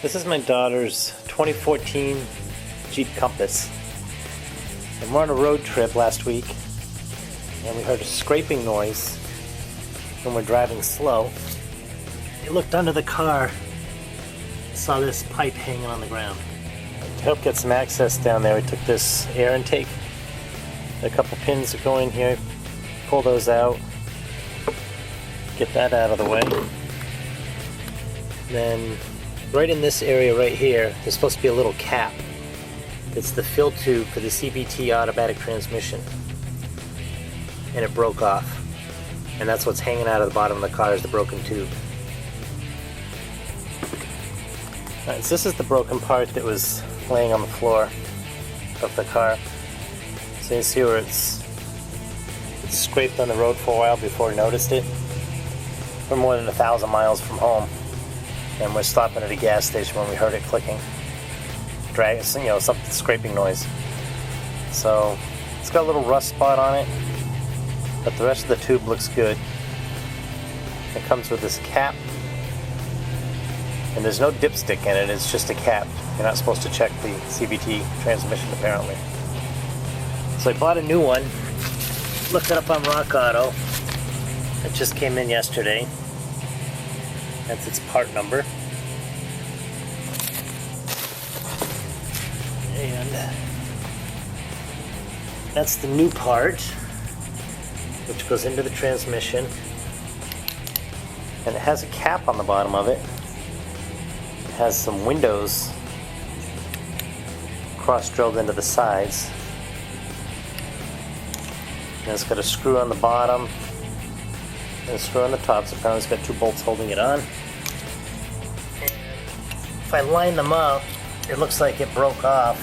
This is my daughter's 2014 Jeep Compass. And we're on a road trip last week, and we heard a scraping noise when we're driving slow. We looked under the car, saw this pipe hanging on the ground. To help get some access down there, we took this air intake. A couple pins that go in here, pull those out, get that out of the way. Then right in this area right here, there's supposed to be a little cap. It's the fill tube for the CVT automatic transmission. And it broke off. And that's what's hanging out of the bottom of the car, is the broken tube. Alright, so this is the broken part that was laying on the floor of the car. So you see where it's scraped on the road for a while before we noticed it. We're more than 1,000 miles from home, and we're stopping at a gas station when we heard it clicking, some scraping noise. So it's got a little rust spot on it, but the rest of the tube looks good. It comes with this cap, and there's no dipstick in it. It's just a cap. You're not supposed to check the CVT transmission apparently. So I bought a new one. Looked it up on Rock Auto. It just came in yesterday. That's its part number. And that's the new part, which goes into the transmission. And it has a cap on the bottom of it. It has some windows cross-drilled into the sides. And it's got a screw on the bottom and a screw on the top, so apparently it's got two bolts holding it on. If I line them up, it looks like it broke off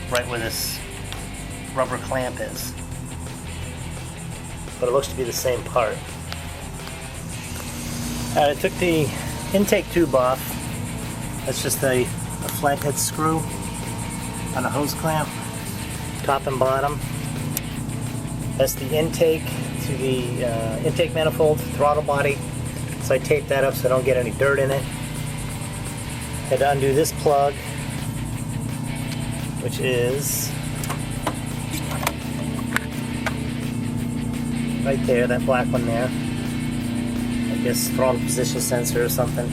right where this rubber clamp is. But it looks to be the same part. I took the intake tube off. That's just a flathead screw on a hose clamp, top and bottom. That's the intake to the intake manifold, throttle body. So I taped that up so I don't get any dirt in it. Had to undo this plug, which is right there, that black one there. I guess throttle position sensor or something.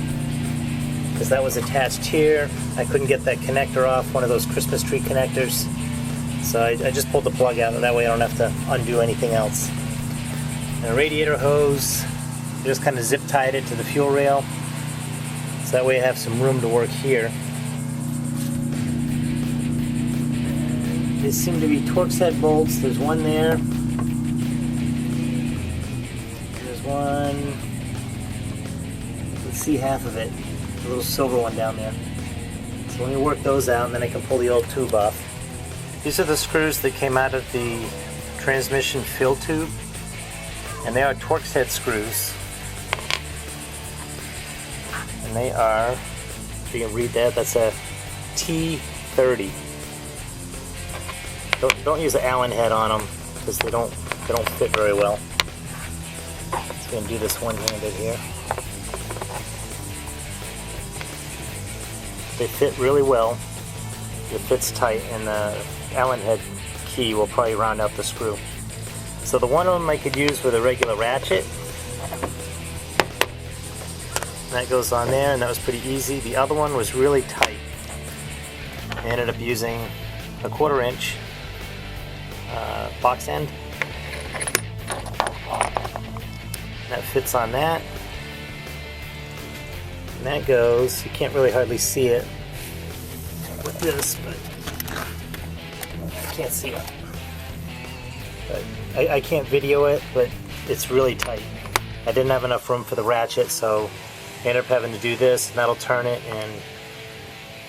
Because that was attached here. I couldn't get that connector off, one of those Christmas tree connectors. So I just pulled the plug out, and that way I don't have to undo anything else. And a radiator hose, just kind of zip tied it to the fuel rail. So that way I have some room to work here. These seem to be Torx head bolts. There's one there. There's one. Let's see half of it. The little silver one down there. So let me work those out, and then I can pull the old tube off. These are the screws that came out of the transmission fill tube, and they are Torx head screws. And they are, if you can read that, that's a T30. Don't use the Allen head on them because they don't fit very well. So I'm going to do this one-handed here. They fit really well. It fits tight, and the Allen head key will probably round out the screw. So the one of them I could use with a regular ratchet. That goes on there, and that was pretty easy. The other one was really tight. I ended up using a 1/4 inch box end. That fits on that. And that goes, you can't really hardly see it with this, but I can't see it. But I can't video it, but it's really tight. I didn't have enough room for the ratchet, so I ended up having to do this, and that'll turn it, and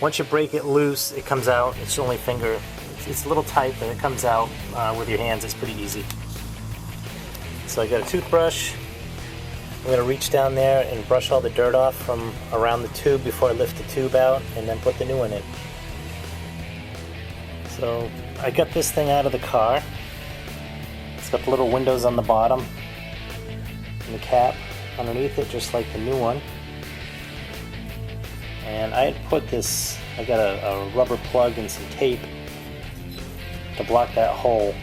once you break it loose, it comes out. It's your only finger. It's a little tight, but it comes out with your hands. It's pretty easy. So I got a toothbrush. I'm going to reach down there and brush all the dirt off from around the tube before I lift the tube out, and then put the new one in. So I got this thing out of the car. It's got the little windows on the bottom and the cap underneath it, just like the new one. And I had put this, I got a rubber plug and some tape to block that hole.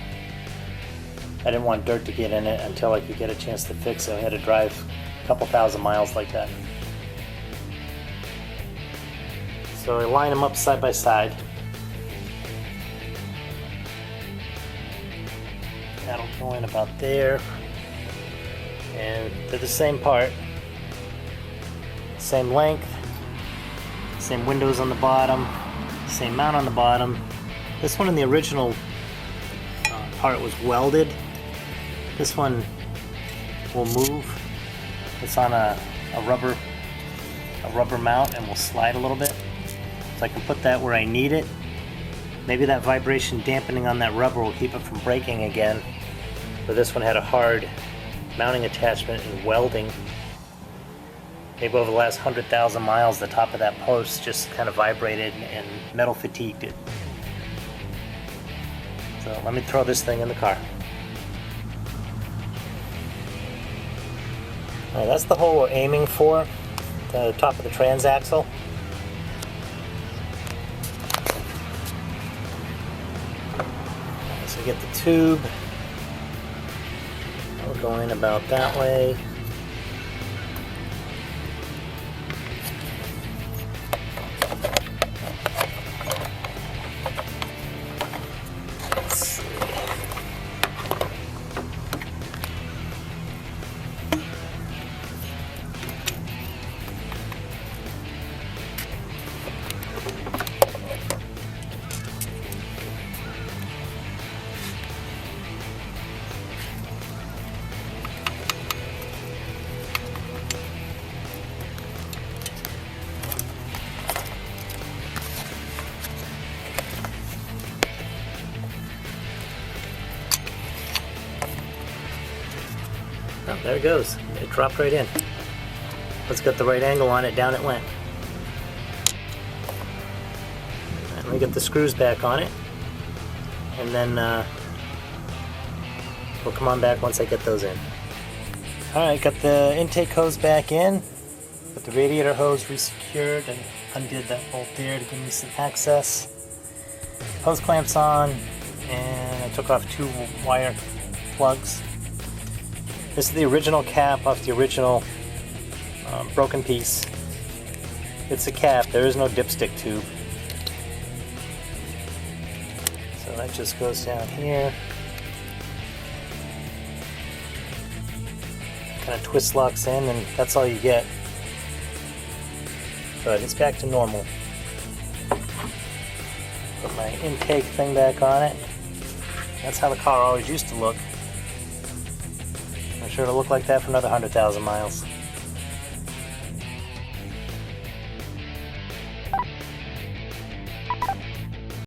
I didn't want dirt to get in it until I could get a chance to fix it. I had to drive a couple thousand miles like that. So I line them up side by side. That'll go in about there. And they're the same part. Same length. Same windows on the bottom. Same mount on the bottom. This one in the original part was welded. This one will move. It's on a rubber mount and will slide a little bit. So I can put that where I need it. Maybe that vibration dampening on that rubber will keep it from breaking again. But this one had a hard mounting attachment and welding. Maybe over the last 100,000 miles, the top of that post just kind of vibrated and metal fatigued it. So let me throw this thing in the car. Alright, that's the hole we're aiming for, the top of the transaxle. So get the tube. We're going about that way. Let's see. Oh, there it goes. It dropped right in. Let's get the right angle on it. Down it went. Right, let me get the screws back on it, and then we'll come on back once I get those in. Alright, got the intake hose back in. Got the radiator hose resecured and undid that bolt there to give me some access. Hose clamps on, and I took off 2 wire plugs. This is the original cap off the original broken piece. It's a cap, there is no dipstick tube. So that just goes down here. Kind of twist locks in, and that's all you get. But it's back to normal. Put my intake thing back on it. That's how the car always used to look. I'm sure it'll look like that for another 100,000 miles.